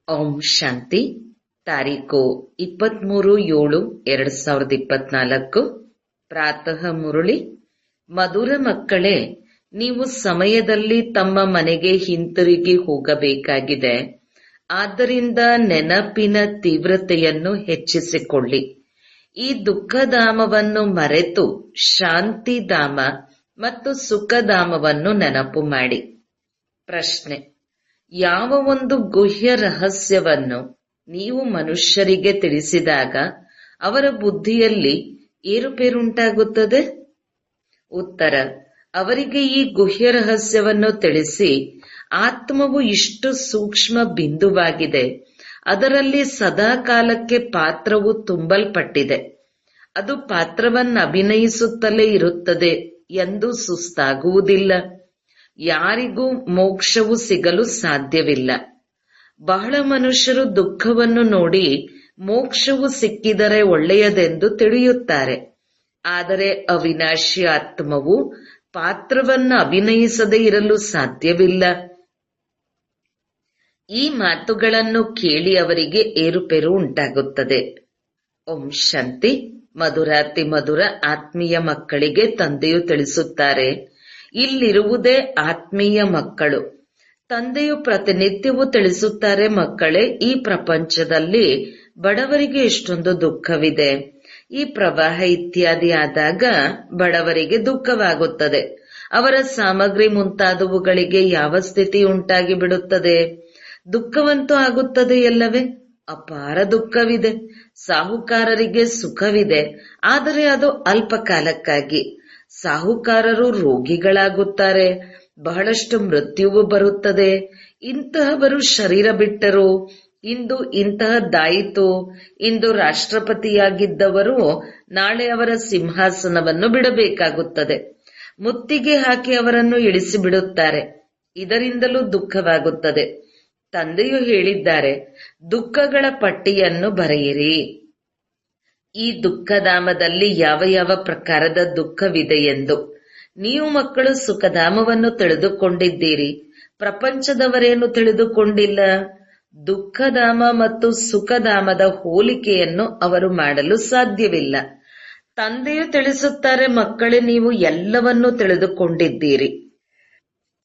ಓಂ ಶಾಂತಿ. ತಾರೀಕು 23/7/2024. ಪ್ರಾತಃ ಮುರುಳಿ. ಮಧುರ ಮಕ್ಕಳೇ, ನೀವು ಸಮಯದಲ್ಲಿ ತಮ್ಮ ಮನೆಗೆ ಹಿಂತಿರುಗಿ ಹೋಗಬೇಕಾಗಿದೆ. ಆದ್ದರಿಂದ ನೆನಪಿನ ತೀವ್ರತೆಯನ್ನು ಹೆಚ್ಚಿಸಿಕೊಳ್ಳಿ. ಈ ದುಃಖಧಾಮವನ್ನು ಮರೆತು ಶಾಂತಿಧಾಮ ಮತ್ತು ಸುಖಧಾಮವನ್ನು ನೆನಪು ಮಾಡಿ. ಪ್ರಶ್ನೆ: ಯಾವ ಒಂದು ಗುಹ್ಯ ರಹಸ್ಯವನ್ನು ನೀವು ಮನುಷ್ಯರಿಗೆ ತಿಳಿಸಿದಾಗ ಅವರ ಬುದ್ಧಿಯಲ್ಲಿ ಏರುಪೇರುಂಟಾಗುತ್ತದೆ? ಉತ್ತರ: ಅವರಿಗೆ ಈ ಗುಹ್ಯ ರಹಸ್ಯವನ್ನು ತಿಳಿಸಿ, ಆತ್ಮವು ಇಷ್ಟು ಸೂಕ್ಷ್ಮ ಬಿಂದುವಾಗಿದೆ, ಅದರಲ್ಲಿ ಸದಾ ಕಾಲಕ್ಕೆ ಪಾತ್ರವು ತುಂಬಲ್ಪಟ್ಟಿದೆ, ಅದು ಪಾತ್ರವನ್ನು ಅಭಿನಯಿಸುತ್ತಲೇ ಇರುತ್ತದೆ ಎಂದು ಸುಸ್ತಾಗುವುದಿಲ್ಲ. ಯಾರಿಗೂ ಮೋಕ್ಷವು ಸಿಗಲು ಸಾಧ್ಯವಿಲ್ಲ. ಬಹಳ ಮನುಷ್ಯರು ದುಃಖವನ್ನು ನೋಡಿ ಮೋಕ್ಷವು ಸಿಕ್ಕಿದರೆ ಒಳ್ಳೆಯದೆಂದು ತಿಳಿಯುತ್ತಾರೆ. ಆದರೆ ಅವಿನಾಶಿ ಆತ್ಮವು ಪಾತ್ರವನ್ನು ಅಭಿನಯಿಸದೇ ಇರಲು ಸಾಧ್ಯವಿಲ್ಲ. ಈ ಮಾತುಗಳನ್ನು ಕೇಳಿ ಅವರಿಗೆ ಏರುಪೇರು ಉಂಟಾಗುತ್ತದೆ. ಓಂ ಶಾಂತಿ. ಮಧುರಾತಿ ಮಧುರ ಆತ್ಮೀಯ ಮಕ್ಕಳಿಗೆ ತಂದೆಯು ತಿಳಿಸುತ್ತಾರೆ, ಇಲ್ಲಿರುವುದೇ ಆತ್ಮೀಯ ಮಕ್ಕಳು. ತಂದೆಯು ಪ್ರತಿನಿತ್ಯವೂ ತಿಳಿಸುತ್ತಾರೆ, ಮಕ್ಕಳೇ, ಈ ಪ್ರಪಂಚದಲ್ಲಿ ಬಡವರಿಗೆ ಎಷ್ಟೊಂದು ದುಃಖವಿದೆ. ಈ ಪ್ರವಾಹ ಇತ್ಯಾದಿ ಆದಾಗ ಬಡವರಿಗೆ ದುಃಖವಾಗುತ್ತದೆ. ಅವರ ಸಾಮಗ್ರಿ ಮುಂತಾದವುಗಳಿಗೆ ಯಾವ ಸ್ಥಿತಿ ಉಂಟಾಗಿ ಬಿಡುತ್ತದೆ? ದುಃಖವಂತೂ ಆಗುತ್ತದೆಯಲ್ಲವೇ? ಅಪಾರ ದುಃಖವಿದೆ. ಸಾಹುಕಾರರಿಗೆ ಸುಖವಿದೆ, ಆದರೆ ಅದು ಅಲ್ಪ ಕಾಲಕ್ಕಾಗಿ. ಸಾಹುಕಾರರು ರೋಗಿಗಳಾಗುತ್ತಾರೆ, ಬಹಳಷ್ಟು ಮೃತ್ಯುವು ಬರುತ್ತದೆ. ಇಂತಹವರು ಶರೀರ ಬಿಟ್ಟರು. ಇಂದು ಇಂತಹದ್ದಾಯಿತು. ಇಂದು ರಾಷ್ಟ್ರಪತಿಯಾಗಿದ್ದವರು ನಾಳೆ ಅವರ ಸಿಂಹಾಸನವನ್ನು ಬಿಡಬೇಕಾಗುತ್ತದೆ. ಮುತ್ತಿಗೆ ಹಾಕಿ ಅವರನ್ನು ಇಳಿಸಿಬಿಡುತ್ತಾರೆ. ಇದರಿಂದಲೂ ದುಃಖವಾಗುತ್ತದೆ. ತಂದೆಯು ಹೇಳಿದ್ದಾರೆ, ದುಃಖಗಳ ಪಟ್ಟಿಯನ್ನು ಬರೆಯಿರಿ. ಈ ದುಃಖಧಾಮದಲ್ಲಿ ಯಾವ ಯಾವ ಪ್ರಕಾರದ ದುಃಖವಿದೆ ಎಂದು. ನೀವು ಮಕ್ಕಳು ಸುಖಧಾಮವನ್ನು ತಿಳಿದುಕೊಂಡಿದ್ದೀರಿ, ಪ್ರಪಂಚದವರೇನು ತಿಳಿದುಕೊಂಡಿಲ್ಲ. ದುಃಖಧಾಮ ಮತ್ತು ಸುಖಧಾಮದ ಹೋಲಿಕೆಯನ್ನು ಅವರು ಮಾಡಲು ಸಾಧ್ಯವಿಲ್ಲ. ತಂದೆಯು ತಿಳಿಸುತ್ತಾರೆ, ಮಕ್ಕಳೇ, ನೀವು ಎಲ್ಲವನ್ನೂ ತಿಳಿದುಕೊಂಡಿದ್ದೀರಿ.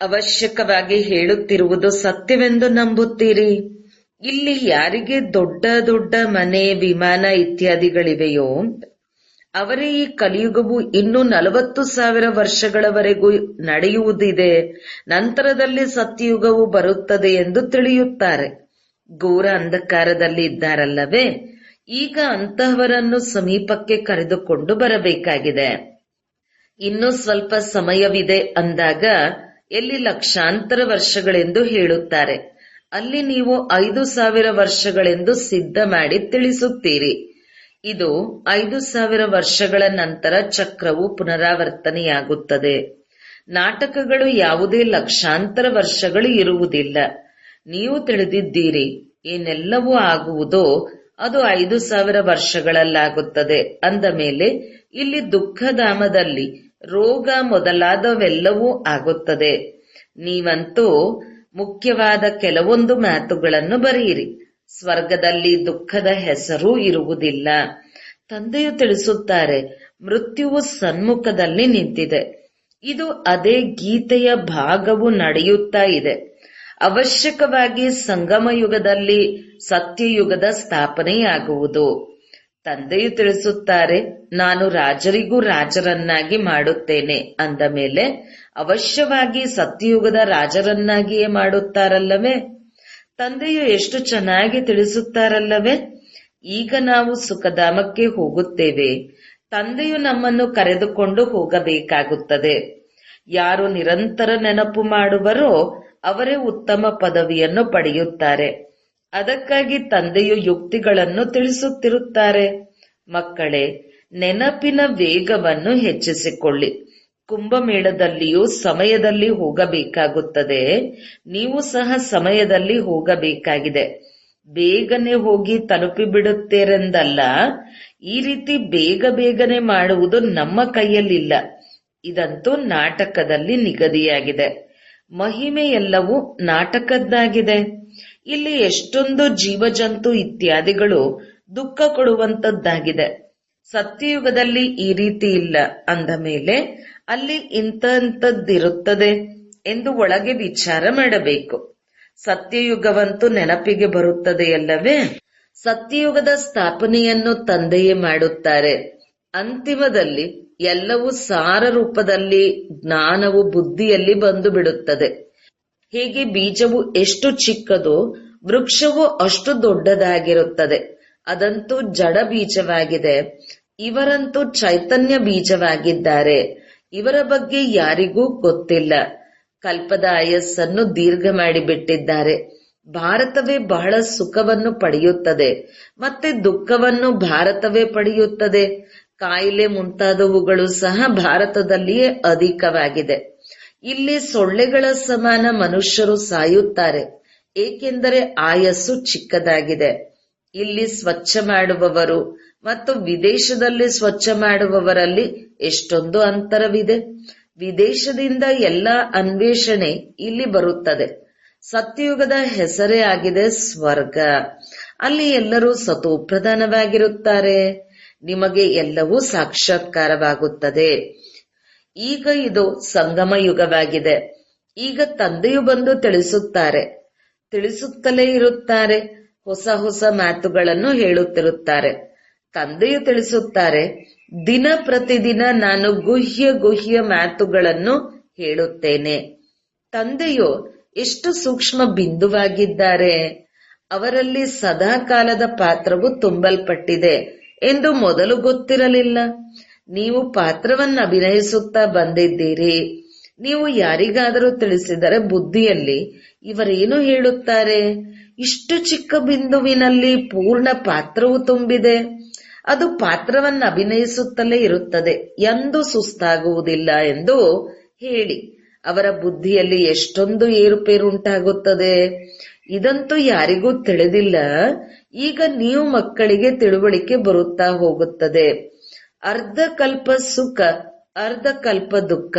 ಅವಶ್ಯಕವಾಗಿ ಹೇಳುತ್ತಿರುವುದು ಸತ್ಯವೆಂದು ನಂಬುತ್ತೀರಿ. ಇಲ್ಲಿ ಯಾರಿಗೆ ದೊಡ್ಡ ದೊಡ್ಡ ಮನೆ, ವಿಮಾನ ಇತ್ಯಾದಿಗಳಿವೆಯೋ ಅವರೇ ಈ ಕಲಿಯುಗವು ಇನ್ನೂ 40,000 ವರ್ಷಗಳವರೆಗೂ ನಡೆಯುವುದಿದೆ, ನಂತರದಲ್ಲಿ ಸತ್ಯಯುಗವು ಬರುತ್ತದೆ ಎಂದು ತಿಳಿಯುತ್ತಾರೆ. ಘೋರ ಅಂಧಕಾರದಲ್ಲಿ ಇದ್ದಾರಲ್ಲವೇ? ಈಗ ಅಂತಹವರನ್ನು ಸಮೀಪಕ್ಕೆ ಕರೆದುಕೊಂಡು ಬರಬೇಕಾಗಿದೆ. ಇನ್ನೂ ಸ್ವಲ್ಪ ಸಮಯವಿದೆ ಅಂದಾಗ ಎಲ್ಲಿ ಲಕ್ಷಾಂತರ ವರ್ಷಗಳೆಂದು ಹೇಳುತ್ತಾರೆ, ಅಲ್ಲಿ ನೀವು 5,000 ವರ್ಷಗಳೆಂದು ಸಿದ್ಧ ಮಾಡಿ ತಿಳಿಸುತ್ತೀರಿ. ಇದು 5,000 ವರ್ಷಗಳ ನಂತರ ಚಕ್ರವು ಪುನರಾವರ್ತನೆಯಾಗುತ್ತದೆ. ನಾಟಕಗಳು ಯಾವುದೇ ಲಕ್ಷಾಂತರ ವರ್ಷಗಳು ಇರುವುದಿಲ್ಲ. ನೀವು ತಿಳಿದಿದ್ದೀರಿ, ಏನೆಲ್ಲವೂ ಆಗುವುದೋ ಅದು 5,000 ವರ್ಷಗಳಲ್ಲಾಗುತ್ತದೆ. ಅಂದ ಮೇಲೆ ಇಲ್ಲಿ ದುಃಖಧಾಮದಲ್ಲಿ ರೋಗ ಮೊದಲಾದವೆಲ್ಲವೂ ಆಗುತ್ತದೆ. ನೀವಂತೂ ಮುಖ್ಯವಾದ ಕೆಲವೊಂದು ಮಾತುಗಳನ್ನು ಬರೆಯಿರಿ. ಸ್ವರ್ಗದಲ್ಲಿ ದುಃಖದ ಹೆಸರೂ ಇರುವುದಿಲ್ಲ. ತಂದೆಯು ತಿಳಿಸುತ್ತಾರೆ, ಮೃತ್ಯುವು ಸನ್ಮುಖದಲ್ಲಿ ನಿಂತಿದೆ. ಇದು ಅದೇ ಗೀತೆಯ ಭಾಗವು ನಡೆಯುತ್ತಾ ಇದೆ. ಅವಶ್ಯಕವಾಗಿ ಸಂಗಮ ಯುಗದಲ್ಲಿ ಸತ್ಯಯುಗದ ಸ್ಥಾಪನೆಯಾಗುವುದು. ತಂದೆಯು ತಿಳಿಸುತ್ತಾರೆ, ನಾನು ರಾಜರಿಗೂ ರಾಜರನ್ನಾಗಿ ಮಾಡುತ್ತೇನೆ ಅಂದ ಮೇಲೆ ಅವಶ್ಯವಾಗಿ ಸತ್ಯಯುಗದ ರಾಜರನ್ನಾಗಿಯೇ ಮಾಡುತ್ತಾರಲ್ಲವೇ? ತಂದೆಯು ಎಷ್ಟು ಚೆನ್ನಾಗಿ ತಿಳಿಸುತ್ತಾರಲ್ಲವೇ? ಈಗ ನಾವು ಸುಖಧಾಮಕ್ಕೆ ಹೋಗುತ್ತೇವೆ. ತಂದೆಯು ನಮ್ಮನ್ನು ಕರೆದುಕೊಂಡು ಹೋಗಬೇಕಾಗುತ್ತದೆ. ಯಾರು ನಿರಂತರ ನೆನಪು ಮಾಡುವರೋ ಅವರೇ ಉತ್ತಮ ಪದವಿಯನ್ನು ಪಡೆಯುತ್ತಾರೆ. ಅದಕ್ಕಾಗಿ ತಂದೆಯು ಯುಕ್ತಿಗಳನ್ನು ತಿಳಿಸುತ್ತಿರುತ್ತಾರೆ. ಮಕ್ಕಳೇ, ನೆನಪಿನ ವೇಗವನ್ನು ಹೆಚ್ಚಿಸಿಕೊಳ್ಳಿ. ಕುಂಭಮೇಳದಲ್ಲಿಯೂ ಸಮಯದಲ್ಲಿ ಹೋಗಬೇಕಾಗುತ್ತದೆ. ನೀವು ಸಹ ಸಮಯದಲ್ಲಿ ಹೋಗಬೇಕಾಗಿದೆ. ಬೇಗನೆ ಹೋಗಿ ತಲುಪಿಬಿಡುತ್ತೇರೆಂದಲ್ಲ. ಈ ರೀತಿ ಬೇಗ ಬೇಗನೆ ಮಾಡುವುದು ನಮ್ಮ ಕೈಯಲ್ಲಿಲ್ಲ. ಇದಂತೂ ನಾಟಕದಲ್ಲಿ ನಿಗದಿಯಾಗಿದೆ. ಮಹಿಮೆ ಎಲ್ಲವೂ ನಾಟಕದ್ದಾಗಿದೆ. ಇಲ್ಲಿ ಎಷ್ಟೊಂದು ಜೀವಜಂತು ಇತ್ಯಾದಿಗಳು ದುಃಖ ಕೊಡುವಂತದ್ದಾಗಿದೆ. ಸತ್ಯಯುಗದಲ್ಲಿ ಈ ರೀತಿ ಇಲ್ಲ ಅಂದ ಮೇಲೆ ಅಲ್ಲಿ ಇಂಥದ್ದಿರುತ್ತದೆ ಎಂದು ಒಳಗೆ ವಿಚಾರ ಮಾಡಬೇಕು. ಸತ್ಯಯುಗವಂತೂ ನೆನಪಿಗೆ ಬರುತ್ತದೆಯಲ್ಲವೇ? ಸತ್ಯಯುಗದ ಸ್ಥಾಪನೆಯನ್ನು ತಂದೆಯೇ ಮಾಡುತ್ತಾರೆ. ಅಂತಿಮದಲ್ಲಿ ಎಲ್ಲವೂ ಸಾರ ರೂಪದಲ್ಲಿ ಜ್ಞಾನವು ಬುದ್ಧಿಯಲ್ಲಿ ಬಂದು ಬಿಡುತ್ತದೆ. ಹೇಗೆ ಬೀಜವು ಎಷ್ಟು ಚಿಕ್ಕದೋ ವೃಕ್ಷವು ಅಷ್ಟು ದೊಡ್ಡದಾಗಿರುತ್ತದೆ. ಅದಂತೂ ಜಡ ಬೀಜವಾಗಿದೆ. ಇವರಂತೂ ಚೈತನ್ಯ ಬೀಜವಾಗಿದ್ದಾರೆ. ಇವರ ಬಗ್ಗೆ ಯಾರಿಗೂ ಗೊತ್ತಿಲ್ಲ. ಕಲ್ಪದ ಆಯಸ್ಸನ್ನು ದೀರ್ಘ ಮಾಡಿಬಿಟ್ಟಿದ್ದಾರೆ. ಭಾರತವೇ ಬಹಳ ಸುಖವನ್ನು ಪಡೆಯುತ್ತದೆ, ಮತ್ತೆ ದುಃಖವನ್ನು ಭಾರತವೇ ಪಡೆಯುತ್ತದೆ. ಕಾಯಿಲೆ ಮುಂತಾದವುಗಳು ಸಹ ಭಾರತದಲ್ಲಿಯೇ ಅಧಿಕವಾಗಿದೆ. ಇಲ್ಲಿ ಸೊಳ್ಳೆಗಳ ಸಮಾನ ಮನುಷ್ಯರು ಸಾಯುತ್ತಾರೆ, ಏಕೆಂದರೆ ಆಯಸ್ಸು ಚಿಕ್ಕದಾಗಿದೆ. ಇಲ್ಲಿ ಸ್ವಚ್ಛ ಮಾಡುವವರು ಮತ್ತು ವಿದೇಶದಲ್ಲಿ ಸ್ವಚ್ಛ ಮಾಡುವವರಲ್ಲಿ ಎಷ್ಟೊಂದು ಅಂತರವಿದೆ. ವಿದೇಶದಿಂದ ಎಲ್ಲ ಅನ್ವೇಷಣೆ ಇಲ್ಲಿ ಬರುತ್ತದೆ. ಸತ್ಯಯುಗದ ಹೆಸರೇ ಆಗಿದೆ ಸ್ವರ್ಗ. ಅಲ್ಲಿ ಎಲ್ಲರೂ ಸತೋಪ್ರಧಾನವಾಗಿರುತ್ತಾರೆ. ನಿಮಗೆ ಎಲ್ಲವೂ ಸಾಕ್ಷಾತ್ಕಾರವಾಗುತ್ತದೆ. ಈಗ ಇದು ಸಂಗಮ ಯುಗವಾಗಿದೆ. ಈಗ ತಂದೆಯು ಬಂದು ತಿಳಿಸುತ್ತಲೇ ಇರುತ್ತಾರೆ. ಹೊಸ ಹೊಸ ಮಾತುಗಳನ್ನು ಹೇಳುತ್ತಿರುತ್ತಾರೆ. ತಂದೆಯು ತಿಳಿಸುತ್ತಾರೆ, ದಿನ ಪ್ರತಿದಿನ ನಾನು ಗುಹ್ಯ ಮಾತುಗಳನ್ನು ಹೇಳುತ್ತೇನೆ. ತಂದೆಯು ಎಷ್ಟು ಸೂಕ್ಷ್ಮ ಬಿಂದುವಾಗಿದ್ದಾರೆ. ಅವರಲ್ಲಿ ಸದಾ ಕಾಲದ ಪಾತ್ರವು ತುಂಬಲ್ಪಟ್ಟಿದೆ ಎಂದು ಮೊದಲು ಗೊತ್ತಿರಲಿಲ್ಲ. ನೀವು ಪಾತ್ರವನ್ನು ಅಭಿನಯಿಸುತ್ತಾ ಬಂದಿದ್ದೀರಿ. ನೀವು ಯಾರಿಗಾದರೂ ತಿಳಿಸಿದರೆ ಬುದ್ಧಿಯಲ್ಲಿ ಇವರೇನು ಹೇಳುತ್ತಾರೆ, ಇಷ್ಟು ಚಿಕ್ಕ ಬಿಂದುವಿನಲ್ಲಿ ಪೂರ್ಣ ಪಾತ್ರವು ತುಂಬಿದೆ. ಅದು ಪಾತ್ರವನ್ನು ಅಭಿನಯಿಸುತ್ತಲೇ ಇರುತ್ತದೆ, ಎಂದೂ ಸುಸ್ತಾಗುವುದಿಲ್ಲ ಎಂದು ಹೇಳಿ. ಅವರ ಬುದ್ಧಿಯಲ್ಲಿ ಎಷ್ಟೊಂದು ಏರುಪೇರು ಉಂಟಾಗುತ್ತದೆ. ಇದಂತೂ ಯಾರಿಗೂ ತಿಳಿದಿಲ್ಲ. ಈಗ ನೀವು ಮಕ್ಕಳಿಗೆ ತಿಳುವಳಿಕೆ ಬರುತ್ತಾ ಹೋಗುತ್ತದೆ. ಅರ್ಧ ಕಲ್ಪ ಸುಖ, ಅರ್ಧ ಕಲ್ಪ ದುಃಖ.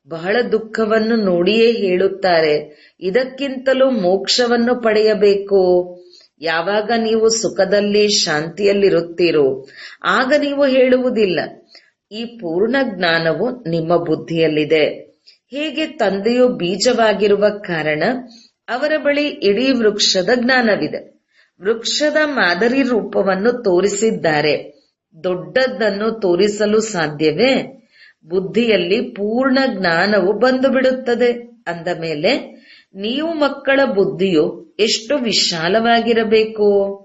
ಬಹಳ ದುಃಖವನ್ನು ನೋಡಿಯೇ ಹೇಳುತ್ತಾರೆ, ಇದಕ್ಕಿಂತಲೂ ಮೋಕ್ಷವನ್ನು ಪಡೆಯಬೇಕು. ಯಾವಾಗ ನೀವು ಸುಖದಲ್ಲಿ ಶಾಂತಿಯಲ್ಲಿರುತ್ತೀರೋ ಆಗ ನೀವು ಹೇಳುವುದಿಲ್ಲ. ಈ ಪೂರ್ಣ ಜ್ಞಾನವು ನಿಮ್ಮ ಬುದ್ಧಿಯಲ್ಲಿದೆ. ಹೇಗೆ ತಂದೆಯು ಬೀಜವಾಗಿರುವ ಕಾರಣ ಅವರ ಬಳಿ ಇಡೀ ವೃಕ್ಷದ ಜ್ಞಾನವಿದೆ. ವೃಕ್ಷದ ಮಾದರಿ ರೂಪವನ್ನು ತೋರಿಸಿದ್ದಾರೆ. ದೊಡ್ಡದನ್ನು ತೋರಿಸಲು ಸಾಧ್ಯವೇ? ಬುದ್ಧಿಯಲ್ಲಿ ಪೂರ್ಣ ಜ್ಞಾನವು ಬಂದು ಬಿಡುತ್ತದೆ. ಅಂದ ಮೇಲೆ ನೀವು ಮಕ್ಕಳ ಬುದ್ಧಿಯು ಎಷ್ಟು ವಿಶಾಲವಾಗಿರಬೇಕು.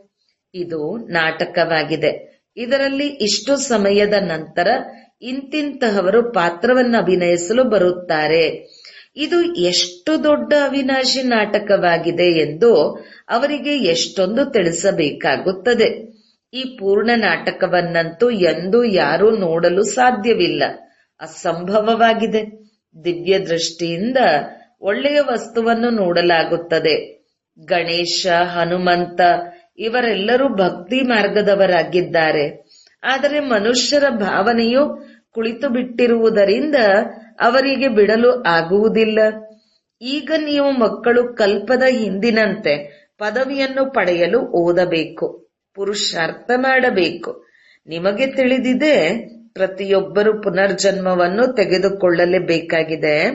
ಇದು ನಾಟಕವಾಗಿದೆ. ಇದರಲ್ಲಿ ಇಷ್ಟು ಸಮಯದ ನಂತರ ಇಂತಿಂತಹವರು ಪಾತ್ರವನ್ನು ಅಭಿನಯಿಸಲು ಬರುತ್ತಾರೆ. ಇದು ಎಷ್ಟು ದೊಡ್ಡ ಅವಿನಾಶಿ ನಾಟಕವಾಗಿದೆ ಎಂದು ಅವರಿಗೆ ಎಷ್ಟೊಂದು ತಿಳಿಸಬೇಕಾಗುತ್ತದೆ. ಈ ಪೂರ್ಣ ನಾಟಕವನ್ನಂತೂ ಎಂದೂ ಯಾರೂ ನೋಡಲು ಸಾಧ್ಯವಿಲ್ಲ, ಅಸಂಭವವಾಗಿದೆ. ದಿವ್ಯ ದೃಷ್ಟಿಯಿಂದ ಒಳ್ಳೆಯ ವಸ್ತುವನ್ನು ನೋಡಲಾಗುತ್ತದೆ. ಗಣೇಶ, ಹನುಮಂತ ಇವರೆಲ್ಲರೂ ಭಕ್ತಿ ಮಾರ್ಗದವರಾಗಿದ್ದಾರೆ. ಆದರೆ ಮನುಷ್ಯರ ಭಾವನೆಯು ಕುಳಿತು ಬಿಟ್ಟಿರುವುದರಿಂದ ಅವರಿಗೆ ಬಿಡಲು ಆಗುವುದಿಲ್ಲ. ಈಗ ನೀವು ಮಕ್ಕಳು ಕಲ್ಪದ ಹಿಂದಿನಂತೆ ಪದವಿಯನ್ನು ಪಡೆಯಲು ಓದಬೇಕು, ಪುರುಷಾರ್ಥ ಮಾಡಬೇಕು. ನಿಮಗೆ ತಿಳಿದಿದೆ, ಪ್ರತಿಯೊಬ್ಬರು ಪುನರ್ಜನ್ಮವನ್ನು ತೆಗೆದುಕೊಳ್ಳಲೇಬೇಕಾಗಿದೆ.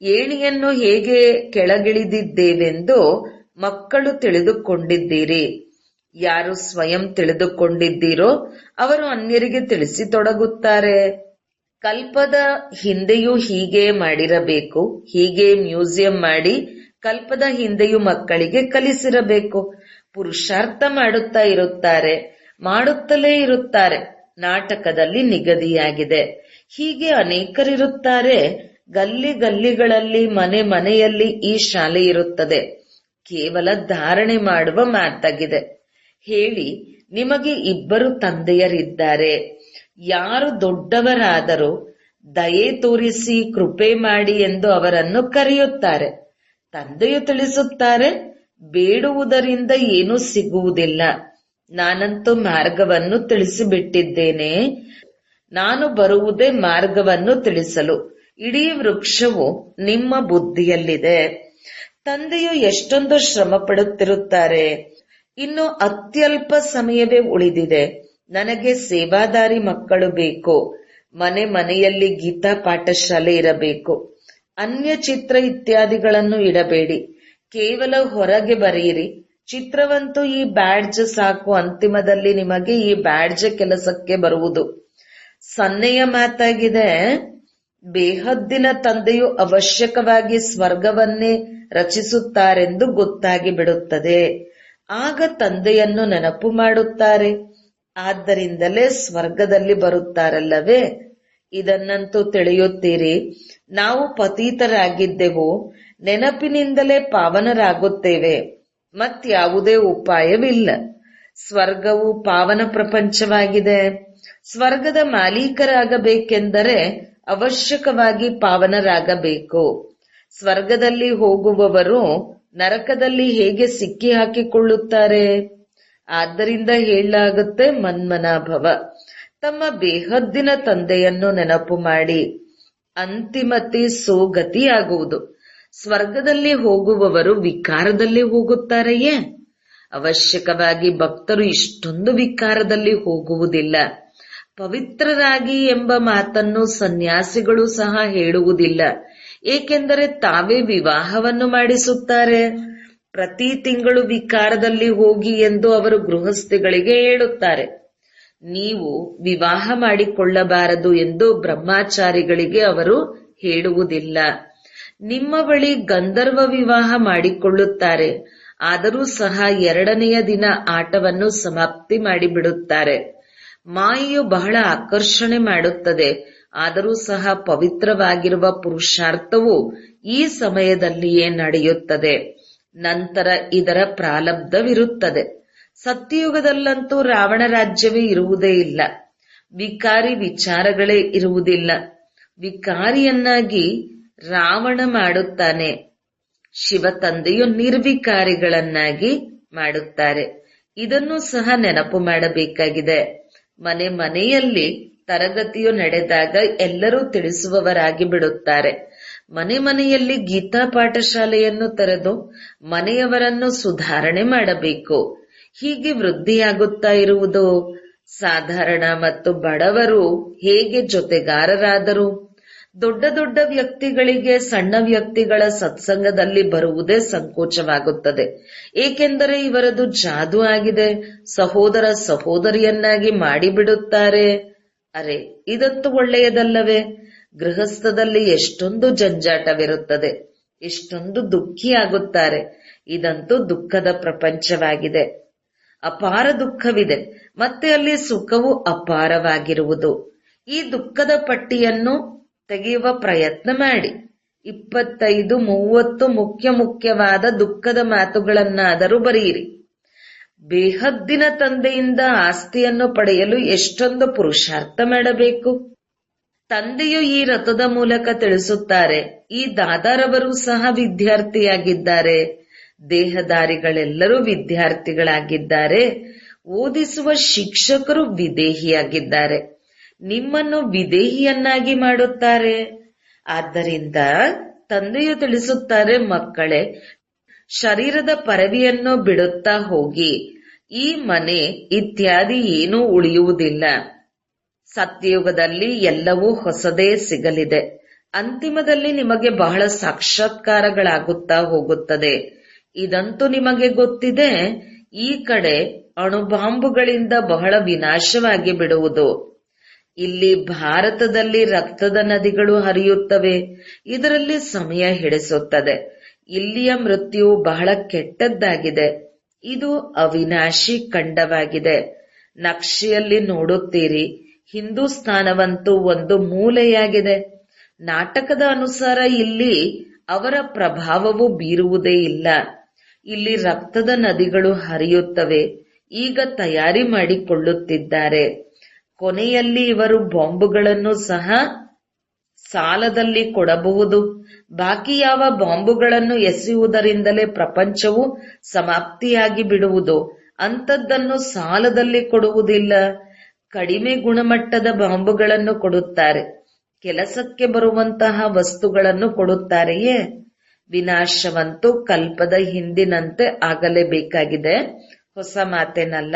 ಏಣಿಯನ್ನು ಹೇಗೆ ಕೆಳಗಿಳಿದಿದ್ದೇವೆಂದು ಮಕ್ಕಳು ತಿಳಿದುಕೊಂಡಿದ್ದೀರಿ. ಯಾರು ಸ್ವಯಂ ತಿಳಿದುಕೊಂಡಿದ್ದೀರೋ ಅವರು ಅನ್ಯರಿಗೆ ತಿಳಿಸಿತೊಡಗುತ್ತಾರೆ. ಕಲ್ಪದ ಹಿಂದೆಯೂ ಹೀಗೆ ಮಾಡಿರಬೇಕು, ಹೀಗೆ ಮ್ಯೂಸಿಯಂ ಮಾಡಿ ಕಲ್ಪದ ಹಿಂದೆಯೂ ಮಕ್ಕಳಿಗೆ ಕಲಿಸಿರಬೇಕು. ಪುರುಷಾರ್ಥ ಮಾಡುತ್ತಲೇ ಇರುತ್ತಾರೆ. ನಾಟಕದಲ್ಲಿ ನಿಗದಿಯಾಗಿದೆ. ಹೀಗೆ ಅನೇಕರಿರುತ್ತಾರೆ. ಗಲ್ಲಿಗಳಲ್ಲಿ, ಮನೆಯಲ್ಲಿ ಈ ಶಾಲೆ ಇರುತ್ತದೆ. ಕೇವಲ ಧಾರಣೆ ಮಾಡುವ ಮಾತಾಗಿದೆ. ಹೇಳಿ, ನಿಮಗೆ ಇಬ್ಬರು ತಂದೆಯರಿದ್ದಾರೆ. ಯಾರು ದೊಡ್ಡವರಾದರೂ ದಯೆ ತೋರಿಸಿ ಕೃಪೆ ಮಾಡಿ ಎಂದು ಅವರನ್ನು ಕರೆಯುತ್ತಾರೆ. ತಂದೆಯು ತಿಳಿಸುತ್ತಾರೆ, ಬೇಡುವುದರಿಂದ ಏನೂ ಸಿಗುವುದಿಲ್ಲ. ನಾನಂತೂ ಮಾರ್ಗವನ್ನು ತಿಳಿಸಿಬಿಟ್ಟಿದ್ದೇನೆ. ನಾನು ಬರುವುದೇ ಮಾರ್ಗವನ್ನು ತಿಳಿಸಲು. ಇಡೀ ವೃಕ್ಷವು ನಿಮ್ಮ ಬುದ್ಧಿಯಲ್ಲಿದೆ. ತಂದೆಯು ಎಷ್ಟೊಂದು ಶ್ರಮ ಪಡುತ್ತಿರುತ್ತಾರೆ. ಇನ್ನು ಅತ್ಯಲ್ಪ ಸಮಯವೇ ಉಳಿದಿದೆ. ನನಗೆ ಸೇವಾದಾರಿ ಮಕ್ಕಳು ಬೇಕು. ಮನೆ ಮನೆಯಲ್ಲಿ ಗೀತಾ ಪಾಠಶಾಲೆ ಇರಬೇಕು. ಅನ್ಯ ಚಿತ್ರ ಇತ್ಯಾದಿಗಳನ್ನು ಇಡಬೇಡಿ. ಕೇವಲ ಹೊರಗೆ ಬರೆಯಿರಿ. ಚಿತ್ರವಂತೂ ಈ ಬ್ಯಾಡ್ಜ್ ಸಾಕು. ಅಂತಿಮದಲ್ಲಿ ನಿಮಗೆ ಈ ಬ್ಯಾಡ್ಜ್ ಕೆಲಸಕ್ಕೆ ಬರುವುದು. ಸನ್ನೆಯ ಮಾತಾಗಿದೆ. ಬೇಹದ್ದಿನ ತಂದೆಯು ಅವಶ್ಯಕವಾಗಿ ಸ್ವರ್ಗವನ್ನೇ ರಚಿಸುತ್ತಾರೆಂದು ಗೊತ್ತಾಗಿ ಬಿಡುತ್ತದೆ. ಆಗ ತಂದೆಯನ್ನು ನೆನಪು ಮಾಡುತ್ತಾರೆ. ಆದ್ದರಿಂದಲೇ ಸ್ವರ್ಗದಲ್ಲಿ ಬರುತ್ತಾರಲ್ಲವೇ. ಇದನ್ನಂತೂ ತಿಳಿಯುತ್ತೀರಿ. ನಾವು ಪತೀತರಾಗಿದ್ದೆವು. ನೆನಪಿನಿಂದಲೇ ಪಾವನರಾಗುತ್ತೇವೆ. ಮತ್ಯಾವುದೇ ಉಪಾಯವಿಲ್ಲ. ಸ್ವರ್ಗವು ಪಾವನ ಪ್ರಪಂಚವಾಗಿದೆ. ಸ್ವರ್ಗದ ಮಾಲೀಕರಾಗಬೇಕೆಂದರೆ ಅವಶ್ಯಕವಾಗಿ ಪಾವನರಾಗಬೇಕು. ಸ್ವರ್ಗದಲ್ಲಿ ಹೋಗುವವರು ನರಕದಲ್ಲಿ ಹೇಗೆ ಸಿಕ್ಕಿ ಹಾಕಿಕೊಳ್ಳುತ್ತಾರೆ? ಆದ್ದರಿಂದ ಹೇಳಲಾಗುತ್ತೆ, ಮನ್ಮನಾಭವ. ತಮ್ಮ ಬೇಹದ್ದಿನ ತಂದೆಯನ್ನು ನೆನಪು ಮಾಡಿ. ಅಂತಿಮತಿ ಸುಗತಿಯಾಗುವುದು. ಸ್ವರ್ಗದಲ್ಲಿ ಹೋಗುವವರು ವಿಕಾರದಲ್ಲಿ ಹೋಗುತ್ತಾರೆಯೇ? ಅವಶ್ಯಕವಾಗಿ ಭಕ್ತರು ಇಷ್ಟೊಂದು ವಿಕಾರದಲ್ಲಿ ಹೋಗುವುದಿಲ್ಲ. ಪವಿತ್ರರಾಗಿ ಎಂಬ ಮಾತನ್ನು ಸನ್ಯಾಸಿಗಳು ಸಹ ಹೇಳುವುದಿಲ್ಲ. ಏಕೆಂದರೆ ತಾವೇ ವಿವಾಹವನ್ನು ಮಾಡಿಸುತ್ತಾರೆ. ಪ್ರತಿ ತಿಂಗಳು ವಿಕಾರದಲ್ಲಿ ಹೋಗಿ ಎಂದು ಅವರು ಗೃಹಸ್ಥಿಗಳಿಗೆ ಹೇಳುತ್ತಾರೆ. ನೀವು ವಿವಾಹ ಮಾಡಿಕೊಳ್ಳಬಾರದು ಎಂದು ಬ್ರಹ್ಮಚಾರಿಗಳಿಗೆ ಅವರು ಹೇಳುವುದಿಲ್ಲ. ನಿಮ್ಮ ಬಳಿ ಗಂಧರ್ವ ವಿವಾಹ ಮಾಡಿಕೊಳ್ಳುತ್ತಾರೆ. ಆದರೂ ಸಹ ಎರಡನೆಯ ದಿನ ಆಟವನ್ನು ಸಮಾಪ್ತಿ ಮಾಡಿಬಿಡುತ್ತಾರೆ. ಮಾಯೆಯು ಬಹಳ ಆಕರ್ಷಣೆ ಮಾಡುತ್ತದೆ. ಆದರೂ ಸಹ ಪವಿತ್ರವಾಗಿರುವ ಪುರುಷಾರ್ಥವು ಈ ಸಮಯದಲ್ಲಿಯೇ ನಡೆಯುತ್ತದೆ. ನಂತರ ಇದರ ಪ್ರಾರಬ್ಧವಿರುತ್ತದೆ. ಸತ್ಯಯುಗದಲ್ಲಂತೂ ರಾವಣ ರಾಜ್ಯವೇ ಇರುವುದೇ ಇಲ್ಲ. ವಿಕಾರಿ ವಿಚಾರಗಳೇ ಇರುವುದಿಲ್ಲ. ವಿಕಾರಿಯನ್ನಾಗಿ ರಾವಣ ಮಾಡುತ್ತಾನೆ. ಶಿವ ತಂದೆಯು ನಿರ್ವಿಕಾರಿಗಳನ್ನಾಗಿ ಮಾಡುತ್ತಾರೆ. ಇದನ್ನು ಸಹ ನೆನಪು ಮಾಡಬೇಕಾಗಿದೆ. ಮನೆ ಮನೆಯಲ್ಲಿ ತರಗತಿಯು ನಡೆದಾಗ ಎಲ್ಲರೂ ತಿಳಿಸುವವರಾಗಿ ಬಿಡುತ್ತಾರೆ. ಮನೆ ಮನೆಯಲ್ಲಿ ಗೀತಾ ಪಾಠಶಾಲೆಯನ್ನು ತೆರೆದು ಮನೆಯವರನ್ನು ಸುಧಾರಣೆ ಮಾಡಬೇಕು. ಹೀಗೆ ವೃದ್ಧಿಯಾಗುತ್ತಾ ಇರುವುದು. ಸಾಧಾರಣ ಮತ್ತು ಬಡವರು ಹೇಗೆ ಜೊತೆಗಾರರಾದರು? ದೊಡ್ಡ ದೊಡ್ಡ ವ್ಯಕ್ತಿಗಳಿಗೆ ಸಣ್ಣ ವ್ಯಕ್ತಿಗಳ ಸತ್ಸಂಗದಲ್ಲಿ ಬರುವುದೇ ಸಂಕೋಚವಾಗುತ್ತದೆ. ಏಕೆಂದರೆ ಇವರದು ಜಾದೂ ಆಗಿದೆ. ಸಹೋದರ ಸಹೋದರಿಯನ್ನಾಗಿ ಮಾಡಿಬಿಡುತ್ತಾರೆ. ಅರೆ, ಇದಂತೂ ಒಳ್ಳೆಯದಲ್ಲವೇ? ಗೃಹಸ್ಥದಲ್ಲಿ ಎಷ್ಟೊಂದು ಜಂಜಾಟವಿರುತ್ತದೆ. ಎಷ್ಟೊಂದು ದುಃಖಿಯಾಗುತ್ತಾರೆ. ಇದಂತೂ ದುಃಖದ ಪ್ರಪಂಚವಾಗಿದೆ. ಅಪಾರ ದುಃಖವಿದೆ. ಮತ್ತೆ ಅಲ್ಲಿ ಸುಖವು ಅಪಾರವಾಗಿರುವುದು. ಈ ದುಃಖದ ಪಟ್ಟಿಯನ್ನು ತೆಗೆಯುವ ಪ್ರಯತ್ನ ಮಾಡಿ. 25-30 ಮುಖ್ಯವಾದ ದುಃಖದ ಮಾತುಗಳನ್ನಾದರೂ ಬರೆಯಿರಿ. ಬೇಹದ್ದಿನ ತಂದೆಯಿಂದ ಆಸ್ತಿಯನ್ನು ಪಡೆಯಲು ಎಷ್ಟೊಂದು ಪುರುಷಾರ್ಥ ಮಾಡಬೇಕು. ತಂದೆಯು ಈ ರಥದ ಮೂಲಕ ತಿಳಿಸುತ್ತಾರೆ. ಈ ದಾದಾರವರು ಸಹ ವಿದ್ಯಾರ್ಥಿಯಾಗಿದ್ದಾರೆ. ದೇಹದಾರಿಗಳೆಲ್ಲರೂ ವಿದ್ಯಾರ್ಥಿಗಳಾಗಿದ್ದಾರೆ. ಓದಿಸುವ ಶಿಕ್ಷಕರು ವಿದೇಹಿಯಾಗಿದ್ದಾರೆ. ನಿಮ್ಮನ್ನು ವಿದೇಹಿಯನ್ನಾಗಿ ಮಾಡುತ್ತಾರೆ. ಆದ್ದರಿಂದ ತಂದೆಯು ತಿಳಿಸುತ್ತಾರೆ, ಮಕ್ಕಳೇ, ಶರೀರದ ಪರವಿಯನ್ನು ಬಿಡುತ್ತಾ ಹೋಗಿ. ಈ ಮನೆ ಇತ್ಯಾದಿ ಏನೂ ಉಳಿಯುವುದಿಲ್ಲ. ಸತ್ಯಯುಗದಲ್ಲಿ ಎಲ್ಲವೂ ಹೊಸದೇ ಸಿಗಲಿದೆ. ಅಂತಿಮದಲ್ಲಿ ನಿಮಗೆ ಬಹಳ ಸಾಕ್ಷಾತ್ಕಾರಗಳಾಗುತ್ತಾ ಹೋಗುತ್ತದೆ. ಇದಂತೂ ನಿಮಗೆ ಗೊತ್ತಿದೆ. ಈ ಕಡೆ ಅಣುಬಾಂಬುಗಳಿಂದ ಬಹಳ ವಿನಾಶವಾಗಿ ಬಿಡುವುದು. ಇಲ್ಲಿ ಭಾರತದಲ್ಲಿ ರಕ್ತದ ನದಿಗಳು ಹರಿಯುತ್ತವೆ. ಇದರಲ್ಲಿ ಸಮಯ ಹಿಡಿಸುತ್ತದೆ. ಇಲ್ಲಿಯ ಮೃತ್ಯುವು ಬಹಳ ಕೆಟ್ಟದ್ದಾಗಿದೆ. ಇದು ಅವಿನಾಶಿ ಖಂಡವಾಗಿದೆ. ನಕ್ಷೆಯಲ್ಲಿ ನೋಡುತ್ತೀರಿ. ಹಿಂದೂಸ್ತಾನವಂತೂ ಒಂದು ಮೂಲೆಯಾಗಿದೆ. ನಾಟಕದ ಅನುಸಾರ ಇಲ್ಲಿ ಅವರ ಪ್ರಭಾವವು ಬೀರುವುದೇ ಇಲ್ಲ. ಇಲ್ಲಿ ರಕ್ತದ ನದಿಗಳು ಹರಿಯುತ್ತವೆ. ಈಗ ತಯಾರಿ ಮಾಡಿಕೊಳ್ಳುತ್ತಿದ್ದಾರೆ. ಕೊನೆಯಲ್ಲಿ ಇವರು ಬಾಂಬುಗಳನ್ನು ಸಹ ಸಾಲದಲ್ಲಿ ಕೊಡಬಹುದು. ಬಾಕಿ ಯಾವ ಬಾಂಬುಗಳನ್ನು ಎಸೆಯುವುದರಿಂದಲೇ ಪ್ರಪಂಚವು ಸಮಾಪ್ತಿಯಾಗಿ ಬಿಡುವುದು. ಅಂಥದ್ದನ್ನು ಸಾಲದಲ್ಲಿ ಕೊಡುವುದಿಲ್ಲ. ಕಡಿಮೆ ಗುಣಮಟ್ಟದ ಬಾಂಬುಗಳನ್ನು ಕೊಡುತ್ತಾರೆ. ಕೆಲಸಕ್ಕೆ ಬರುವಂತಹ ವಸ್ತುಗಳನ್ನು ಕೊಡುತ್ತಾರೆಯೇ? ವಿನಾಶವಂತೂ ಕಲ್ಪದ ಹಿಂದಿನಂತೆ ಆಗಲೇಬೇಕಾಗಿದೆ, ಹೊಸ ಮಾತೇನಲ್ಲ.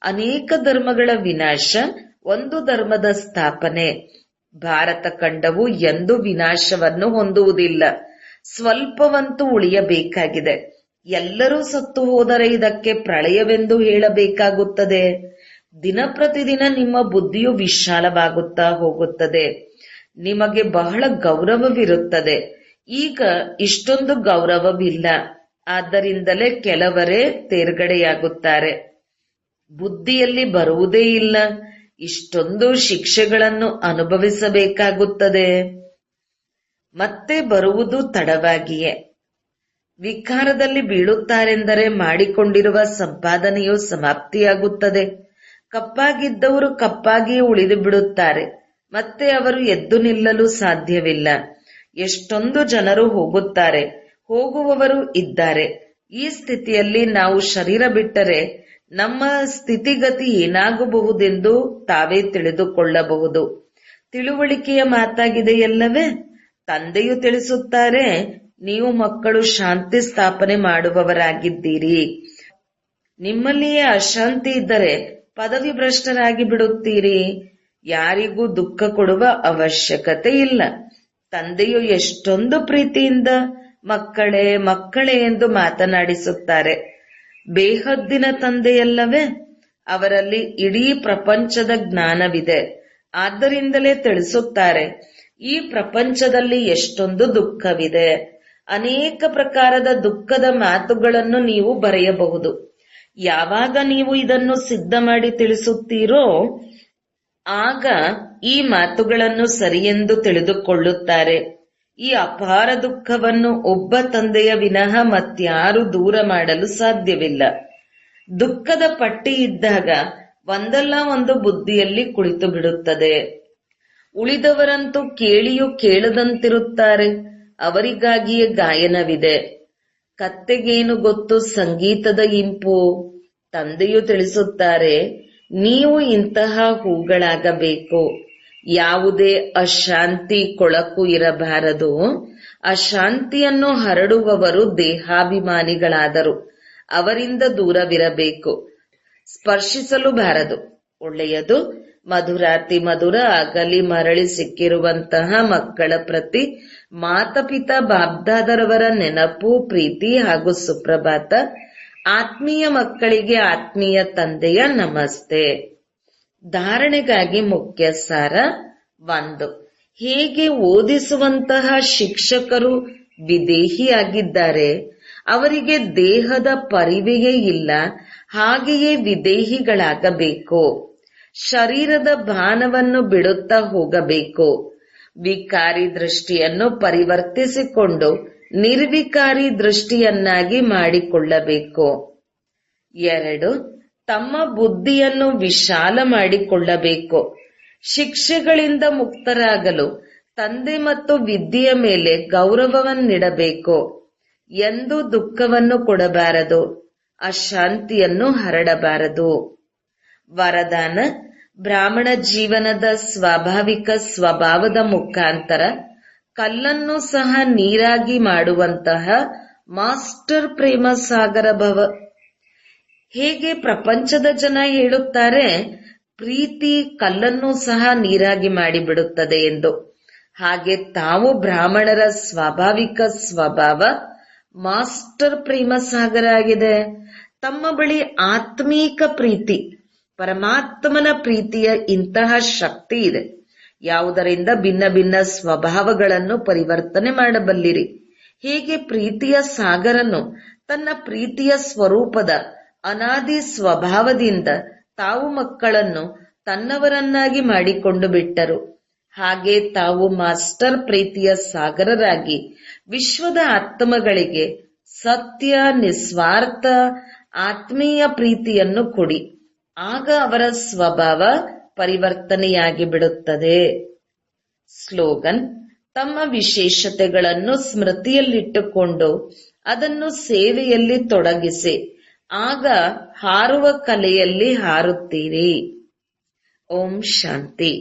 ಅನೇಕ ಧರ್ಮಗಳ ವಿನಾಶ, ಒಂದು ಧರ್ಮದ ಸ್ಥಾಪನೆ. ಭಾರತ ಖಂಡವು ಎಂದೂ ವಿನಾಶವನ್ನು ಹೊಂದುವುದಿಲ್ಲ, ಸ್ವಲ್ಪವಂತೂ ಉಳಿಯಬೇಕಾಗಿದೆ. ಎಲ್ಲರೂ ಸತ್ತು ಹೋದರೆ ಇದಕ್ಕೆ ಪ್ರಳಯವೆಂದು ಹೇಳಬೇಕಾಗುತ್ತದೆ. ದಿನ ಪ್ರತಿದಿನ ನಿಮ್ಮ ಬುದ್ಧಿಯು ವಿಶಾಲವಾಗುತ್ತಾ ಹೋಗುತ್ತದೆ. ನಿಮಗೆ ಬಹಳ ಗೌರವವಿರುತ್ತದೆ. ಈಗ ಇಷ್ಟೊಂದು ಗೌರವವಿಲ್ಲ. ಆದ್ದರಿಂದಲೇ ಕೆಲವರೇ ತೇರ್ಗಡೆಯಾಗುತ್ತಾರೆ. ಬುದ್ಧಿಯಲ್ಲಿ ಬರುವುದೇ ಇಲ್ಲ. ಇಷ್ಟೊಂದು ಶಿಕ್ಷೆಗಳನ್ನು ಅನುಭವಿಸಬೇಕಾಗುತ್ತದೆ. ಮತ್ತೆ ಬರುವುದು ತಡವಾಗಿಯೇ. ವಿಕಾರದಲ್ಲಿ ಬೀಳುತ್ತಾರೆಂದರೆ ಮಾಡಿಕೊಂಡಿರುವ ಸಂಪಾದನೆಯು ಸಮಾಪ್ತಿಯಾಗುತ್ತದೆ. ಕಪ್ಪಾಗಿದ್ದವರು ಕಪ್ಪಾಗಿಯೇ ಉಳಿದು ಬಿಡುತ್ತಾರೆ. ಮತ್ತೆ ಅವರು ಎದ್ದು ನಿಲ್ಲಲು ಸಾಧ್ಯವಿಲ್ಲ. ಎಷ್ಟೊಂದು ಜನರು ಹೋಗುತ್ತಾರೆ, ಹೋಗುವವರು ಇದ್ದಾರೆ. ಈ ಸ್ಥಿತಿಯಲ್ಲಿ ನಾವು ಶರೀರ ಬಿಟ್ಟರೆ ನಮ್ಮ ಸ್ಥಿತಿಗತಿ ಏನಾಗಬಹುದೆಂದು ತಾವೇ ತಿಳಿದುಕೊಳ್ಳಬಹುದು. ತಿಳುವಳಿಕೆಯ ಮಾತಾಗಿದೆಯಲ್ಲವೇ? ತಂದೆಯು ತಿಳಿಸುತ್ತಾರೆ, ನೀವು ಮಕ್ಕಳು ಶಾಂತಿ ಸ್ಥಾಪನೆ ಮಾಡುವವರಾಗಿದ್ದೀರಿ. ನಿಮ್ಮಲ್ಲಿಯೇ ಅಶಾಂತಿ ಇದ್ದರೆ ಪದವಿ ಭ್ರಷ್ಟರಾಗಿ ಬಿಡುತ್ತೀರಿ. ಯಾರಿಗೂ ದುಃಖ ಕೊಡುವ ಅವಶ್ಯಕತೆ ಇಲ್ಲ. ತಂದೆಯು ಎಷ್ಟೊಂದು ಪ್ರೀತಿಯಿಂದ ಮಕ್ಕಳೇ ಮಕ್ಕಳೇ ಎಂದು ಮಾತನಾಡಿಸುತ್ತಾರೆ. ಬೇಹದ್ದಿನ ತಂದೆಯಲ್ಲವೇ? ಅವರಲ್ಲಿ ಇಡೀ ಪ್ರಪಂಚದ ಜ್ಞಾನವಿದೆ. ಆದ್ದರಿಂದಲೇ ತಿಳಿಸುತ್ತಾರೆ, ಈ ಪ್ರಪಂಚದಲ್ಲಿ ಎಷ್ಟೊಂದು ದುಃಖವಿದೆ. ಅನೇಕ ಪ್ರಕಾರದ ದುಃಖದ ಮಾತುಗಳನ್ನು ನೀವು ಬರೆಯಬಹುದು. ಯಾವಾಗ ನೀವು ಇದನ್ನು ಸಿದ್ಧ ಮಾಡಿ ತಿಳಿಸುತ್ತೀರೋ ಆಗ ಈ ಮಾತುಗಳನ್ನು ಸರಿಯೆಂದು ತಿಳಿದುಕೊಳ್ಳುತ್ತಾರೆ. ಈ ಅಪಾರ ದುಃಖವನ್ನು ಒಬ್ಬ ತಂದೆಯ ವಿನಃ ಮತ್ಯಾರೂ ದೂರ ಮಾಡಲು ಸಾಧ್ಯವಿಲ್ಲ. ದುಃಖದ ಪಟ್ಟಿ ಇದ್ದಾಗ ಒಂದಲ್ಲ ಒಂದು ಬುದ್ಧಿಯಲ್ಲಿ ಕುಳಿತು ಬಿಡುತ್ತದೆ. ಉಳಿದವರಂತೂ ಕೇಳಿಯೂ ಕೇಳದಂತಿರುತ್ತಾರೆ. ಅವರಿಗಾಗಿಯೇ ಗಾಯನವಿದೆ. ಕತ್ತೆಗೇನು ಗೊತ್ತು ಸಂಗೀತದ ಇಂಪು? ತಂದೆಯು ತಿಳಿಸುತ್ತಾರೆ, ನೀವು ಇಂತಹ ಹೂಗಳಾಗಬೇಕು. ಯಾವುದೇ ಅಶಾಂತಿ ಕೊಳಕು ಇರಬಾರದು. ಅಶಾಂತಿಯನ್ನು ಹರಡುವವರು ದೇಹಾಭಿಮಾನಿಗಳಾದರು. ಅವರಿಂದ ದೂರವಿರಬೇಕು. ಸ್ಪರ್ಶಿಸಲು ಬಾರದು. ಒಳ್ಳೆಯದು. ಮಧುರಾತಿ ಮಧುರ ಅಗಲಿ ಮರಳಿ ಸಿಕ್ಕಿರುವಂತಹ ಮಕ್ಕಳ ಪ್ರತಿ ಮಾತಪಿತಾ ಬಾಬ್ದಾದರವರ ನೆನಪು, ಪ್ರೀತಿ ಹಾಗೂ ಸುಪ್ರಭಾತ. ಆತ್ಮೀಯ ಮಕ್ಕಳಿಗೆ ಆತ್ಮೀಯ ತಂದೆಯ ನಮಸ್ತೆ. ಧಾರಣೆಗಾಗಿ ಮುಖ್ಯ ಸಾರ 1. ಹೇಗೆ ಓದಿಸುವಂತಹ ಶಿಕ್ಷಕರು ವಿದೇಹಿಯಾಗಿದ್ದಾರೆ, ಅವರಿಗೆ ದೇಹದ ಪರಿವೆಯೇ ಇಲ್ಲ, ಹಾಗೆಯೇ ವಿದೇಹಿಗಳಾಗಬೇಕು. ಶರೀರದ ಭಾನವನ್ನು ಬಿಡುತ್ತಾ ಹೋಗಬೇಕು. ವಿಕಾರಿ ದೃಷ್ಟಿಯನ್ನು ಪರಿವರ್ತಿಸಿಕೊಂಡು ನಿರ್ವಿಕಾರಿ ದೃಷ್ಟಿಯನ್ನಾಗಿ ಮಾಡಿಕೊಳ್ಳಬೇಕು. 2. ತಮ್ಮ ಬುದ್ಧಿಯನ್ನು ವಿಶಾಲ ಮಾಡಿಕೊಳ್ಳಬೇಕು. ಶಿಕ್ಷೆಗಳಿಂದ ಮುಕ್ತರಾಗಲು ತಂದೆ ಮತ್ತು ವಿದ್ಯೆಯ ಮೇಲೆ ಗೌರವವನ್ನಿಡಬೇಕು. ಎಂದೂ ದುಃಖವನ್ನು ಕೊಡಬಾರದು, ಅಶಾಂತಿಯನ್ನು ಹರಡಬಾರದು. ವರದಾನ: ಬ್ರಾಹ್ಮಣ ಜೀವನದ ಸ್ವಾಭಾವಿಕ ಸ್ವಭಾವದ ಮುಖಾಂತರ ಕಲ್ಲನ್ನು ಸಹ ನೀರಾಗಿ ಮಾಡುವಂತಹ ಮಾಸ್ಟರ್ ಪ್ರೇಮ ಸಾಗರ ಭವ. ಹೇಗೆ ಪ್ರಪಂಚದ ಜನ ಹೇಳುತ್ತಾರೆ, ಪ್ರೀತಿ ಕಲ್ಲನ್ನು ಸಹ ನೀರಾಗಿ ಮಾಡಿಬಿಡುತ್ತದೆ ಎಂದು, ಹಾಗೆ ತಾವು ಬ್ರಾಹ್ಮಣರ ಸ್ವಾಭಾವಿಕ ಸ್ವಭಾವ ಮಾಸ್ಟರ್ ಪ್ರೇಮ ಸಾಗರ ಆಗಿದೆ. ತಮ್ಮ ಬಳಿ ಆತ್ಮೀಕ ಪ್ರೀತಿ, ಪರಮಾತ್ಮನ ಪ್ರೀತಿಯ ಇಂತಹ ಶಕ್ತಿ ಇದೆ. ಯಾವುದರಿಂದ ಭಿನ್ನ ಭಿನ್ನ ಸ್ವಭಾವಗಳನ್ನು ಪರಿವರ್ತನೆ ಮಾಡಬಲ್ಲಿರಿ. ಹೇಗೆ ಪ್ರೀತಿಯ ಸಾಗರನು ತನ್ನ ಪ್ರೀತಿಯ ಸ್ವರೂಪದ ಅನಾದಿ ಸ್ವಭಾವದಿಂದ ತಾವು ಮಕ್ಕಳನ್ನು ತನ್ನವರನ್ನಾಗಿ ಮಾಡಿಕೊಂಡು ಬಿಟ್ಟರು, ಹಾಗೆ ತಾವು ಮಾಸ್ಟರ್ ಪ್ರೀತಿಯ ಸಾಗರರಾಗಿ ವಿಶ್ವದ ಆತ್ಮಗಳಿಗೆ ಸತ್ಯ, ನಿಸ್ವಾರ್ಥ, ಆತ್ಮೀಯ ಪ್ರೀತಿಯನ್ನು ಕೊಡಿ. ಆಗ ಅವರ ಸ್ವಭಾವ ಪರಿವರ್ತನೆಯಾಗಿ ಬಿಡುತ್ತದೆ. ಸ್ಲೋಗನ್: ತಮ್ಮ ವಿಶೇಷತೆಗಳನ್ನು ಸ್ಮೃತಿಯಲ್ಲಿಟ್ಟುಕೊಂಡು ಅದನ್ನು ಸೇವೆಯಲ್ಲಿ ತೊಡಗಿಸಿ. ಆಗ ಹಾರುವ ಕಲೆಯಲ್ಲಿ ಹಾರುತ್ತೀರಿ. ಓಂ ಶಾಂತಿ.